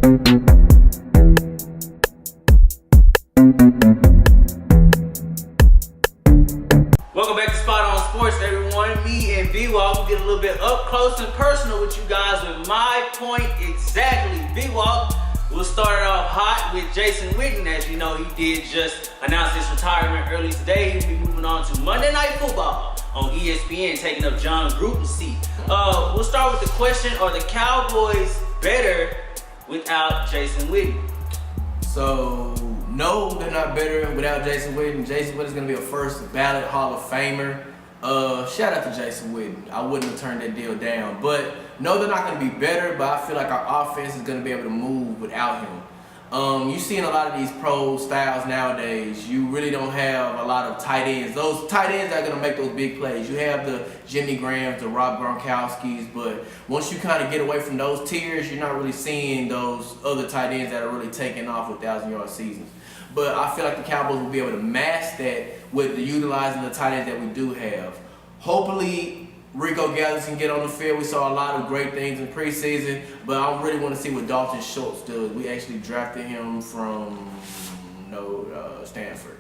Welcome back to Spot On Sports, everyone. Me and B-Walk will get a little bit up close and personal with you guys with my point exactly. B-Walk will start it off hot with Jason Witten. As you know, he did just announce his retirement early today. He'll be moving on to Monday Night Football on ESPN, taking up John Gruden's seat. We'll start with the question, are the Cowboys better without Jason Witten? So, no, they're not better without Jason Witten. Jason Witten's going to be a first ballot Hall of Famer. Shout out to Jason Witten. I wouldn't have turned that deal down. But, no, they're not going to be better, but I feel like our offense is going to be able to move without him. You see in a lot of these pro styles nowadays, you really don't have a lot of tight ends. Those tight ends are going to make those big plays. You have the Jimmy Grahams, the Rob Gronkowskis, but once you kind of get away from those tiers, you're not really seeing those other tight ends that are really taking off with 1,000-yard seasons. But I feel like the Cowboys will be able to mask that with utilizing the tight ends that we do have. Hopefully, Rico Gallows can get on the field. We saw a lot of great things in preseason, but I really want to see what Dalton Schultz does. We actually drafted him from Stanford.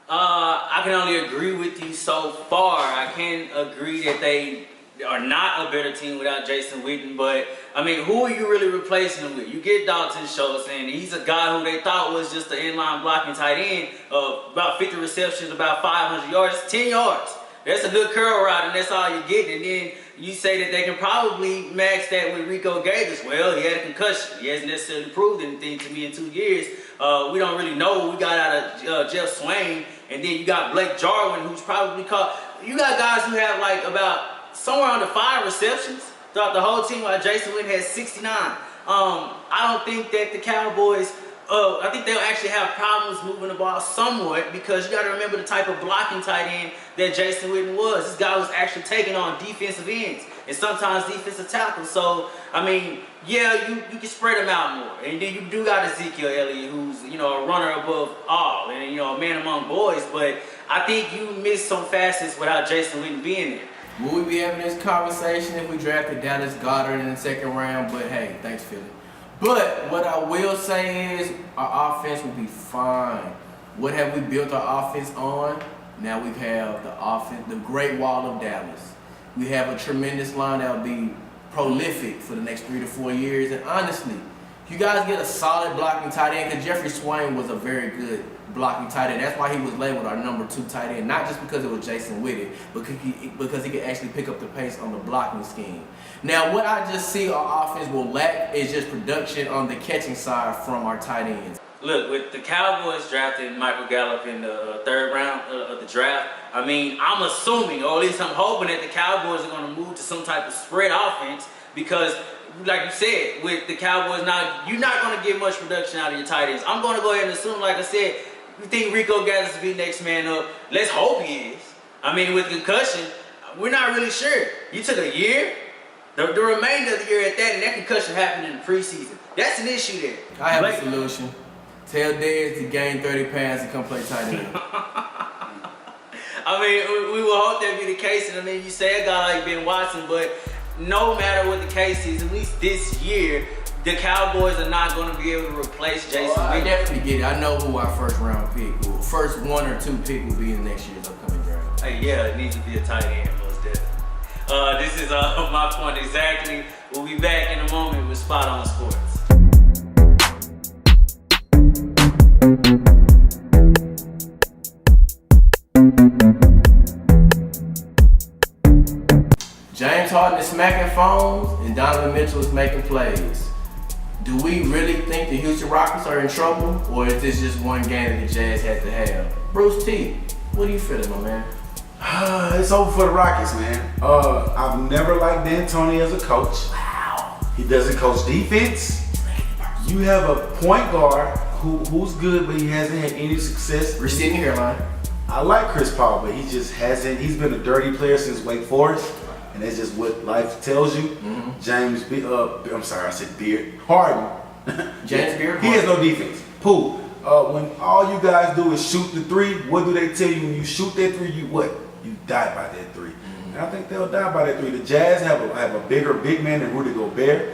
I can only agree with you so far. I can agree that they are not a better team without Jason Witten, but I mean, who are you really replacing him with? You get Dalton Schultz, and he's a guy who they thought was just an inline blocking tight end of about 50 receptions, about 500 yards, 10 yards. That's a good curl route, and that's all you get. And then you say that they can probably max that with Rico Gallows. Well, he had a concussion. He hasn't necessarily proved anything to me in 2 years. We don't really know what we got out of Jeff Swain. And then you got Blake Jarwin, who's probably caught. You got guys who have like about somewhere under 5 receptions throughout the whole team, while Jason Witten has 69. I don't think that the Cowboys, I think they'll actually have problems moving the ball somewhat, because you got to remember the type of blocking tight end that Jason Witten was. This guy was actually taking on defensive ends and sometimes defensive tackles. So, I mean, yeah, you can spread them out more. And then you do got Ezekiel Elliott, who's, you know, a runner above all and, you know, a man among boys. But I think you miss some facets without Jason Witten being there. Will we be having this conversation if we drafted Dallas Goedert in the second round? But hey, thanks, Philly. But what I will say is our offense will be fine. What have we built our offense on? Now we have the offense, the Great Wall of Dallas. We have a tremendous line that will be prolific for the next 3 to 4 years. And honestly, you guys get a solid blocking tight end, because Jeffrey Swain was a very good blocking tight end. That's why he was labeled our number 2 tight end, not just because it was Jason Witten, but because he could actually pick up the pace on the blocking scheme. Now, what I just see our offense will lack is just production on the catching side from our tight ends. Look, with the Cowboys drafting Michael Gallup in the 3rd round of the draft, I mean, I'm assuming, or at least I'm hoping, that the Cowboys are going to move to some type of spread offense, because like you said, with the Cowboys now, you're not going to get much production out of your tight ends. I'm going to go ahead and assume, like I said, you think Rico Gallows will be next man up. Let's hope he is. I mean, with concussion, we're not really sure. You took a year, the remainder of the year at that, and that concussion happened in the preseason. That's an issue there. I have a solution. Tell Dez to gain 30 pounds and come play tight end. I mean, we will hope that be the case. And I mean, you say a guy like Ben Watson, but no matter what the case is, at least this year, the Cowboys are not going to be able to replace Jason Witten. I definitely get it. I know who our first round pick, first 1 or 2 pick will be in next year's upcoming draft. Hey, yeah, it needs to be a tight end, most definitely. This is my point exactly. We'll be back in a moment with Spot On Sports. James Harden is smacking phones and Donovan Mitchell is making plays. Do we really think the Houston Rockets are in trouble, or is this just one game that the Jazz had to have? Bruce T, what are you feeling, my man? It's over for the Rockets, man. I've never liked D'Antoni as a coach. Wow. He doesn't coach defense. You have a point guard who's good, but he hasn't had any success. Receding hairline. I like Chris Paul, but he just hasn't. He's been a dirty player since Wake Forest, and that's just what life tells you. Mm-hmm. I'm sorry, I said Beard. Harden. James Beard. He has no defense. Pooh. When all you guys do is shoot the 3, what do they tell you when you shoot that 3? You what? You die by that 3. Mm-hmm. And I think they'll die by that 3. The Jazz have a big man than Rudy Gobert.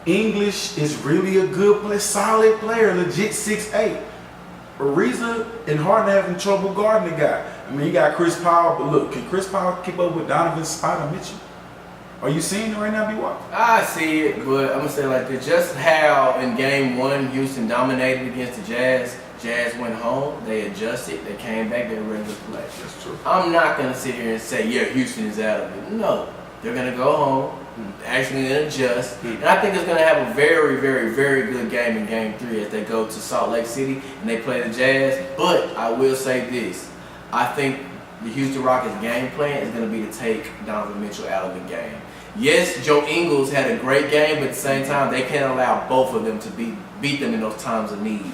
English is really a good player, solid player, legit 6'8". Ariza and Harden having trouble guarding the guy. I mean, you got Chris Paul, but look, can Chris Paul keep up with Donovan Spider Mitchell? Are you seeing it right now, B.Y.? I see it, but I'm gonna say like this: just how in Game 1 Houston dominated against the Jazz. Jazz went home, they adjusted, they came back, they were ready to play. That's true. I'm not gonna sit here and say, yeah, Houston is out of it. No, they're gonna go home, actually adjust, and I think it's gonna have a very, very, very good game in Game 3 as they go to Salt Lake City and they play the Jazz. But I will say this: I think the Houston Rockets' game plan is gonna be to take Donovan Mitchell out of the game. Yes, Joe Ingles had a great game, but at the same time, they can't allow both of them to beat them in those times of need.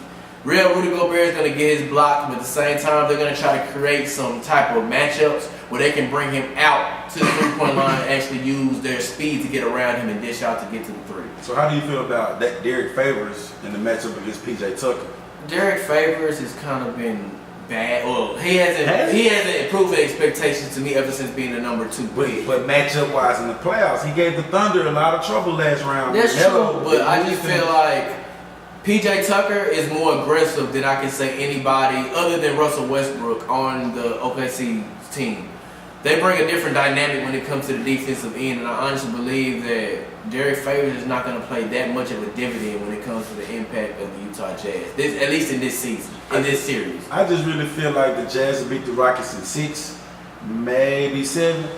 Real Rudy Gobert is going to get his block, but at the same time, they're going to try to create some type of matchups where they can bring him out to the three-point line and actually use their speed to get around him and dish out to get to the three. So how do you feel about that Derek Favors in the matchup against P.J. Tucker? Derek Favors has kind of been bad. Well, he hasn't improved the expectations to me ever since being the number 2 pick. But matchup-wise in the playoffs, he gave the Thunder a lot of trouble last round. That's true, but I just feel like P.J. Tucker is more aggressive than I can say anybody other than Russell Westbrook on the OKC team. They bring a different dynamic when it comes to the defensive end, and I honestly believe that Derek Favors is not going to play that much of a dividend when it comes to the impact of the Utah Jazz, at least in this season, in this series. I just really feel like the Jazz will beat the Rockets in 6, maybe 7.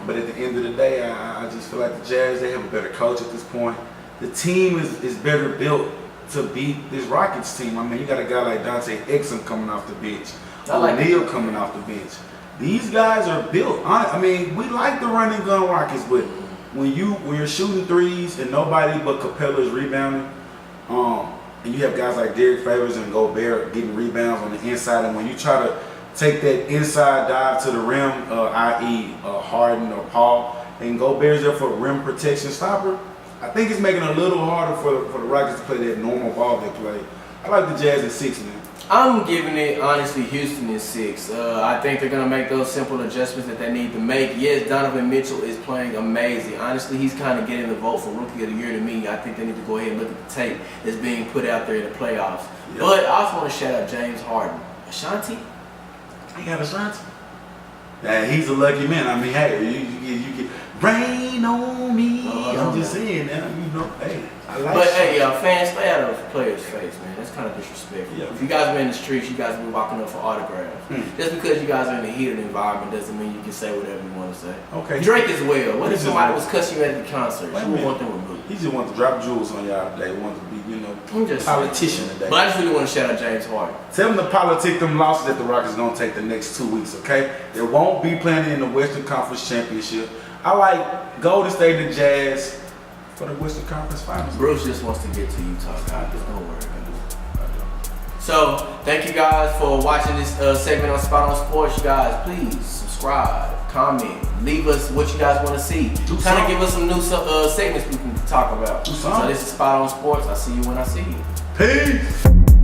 But at the end of the day, I just feel like the Jazz, they have a better coach at this point. The team is better built to beat this Rockets team. I mean, you got a guy like Dante Exum coming off the bench, O'Neal coming off the bench. These guys are built. I mean, we like the running gun Rockets, but when you're shooting threes and nobody but Capella is rebounding, and you have guys like Derek Favors and Gobert getting rebounds on the inside, and when you try to take that inside dive to the rim, i.e. Harden or Paul, and Gobert's there for rim protection stopper, I think it's making it a little harder for the Rockets to play that normal ball they play. I like the Jazz in 6, man. I'm giving it, honestly, Houston in 6. I think they're going to make those simple adjustments that they need to make. Yes, Donovan Mitchell is playing amazing. Honestly, he's kind of getting the vote for Rookie of the Year to me. I think they need to go ahead and look at the tape that's being put out there in the playoffs. Yep. But I also want to shout out James Harden. Ashanti? He got Ashanti. Yeah, he's a lucky man. I mean, hey, you get rain on me. I'm just saying, man. You know, hey, I like. But hey, fans, stay out of players' face, man. That's kind of disrespectful. Yeah. If you guys were in the streets, you guys would be walking up for autographs. Just because you guys are in a heated environment doesn't mean you can say whatever you want to say. Okay. Drake as well. What if somebody was cussing you at the concert? You would want them removed. He just wants to drop jewels on y'all today. He wants to be, politician today. But I just really want to shout out James Harden. Tell him to politic them losses that the Rockets are going to take the next 2 weeks, okay? They won't be playing in the Western Conference Championship. I like Golden State and Jazz for the Western Conference Finals. Bruce just wants to get to Utah, guys. Don't worry about it. So, thank you guys for watching this segment on Spot on Sports. You guys, please subscribe, comment, leave us what you guys want to see. Kind of give us some new segments we can talk about. So, this is Spot on Sports. I'll see you when I see you. Peace.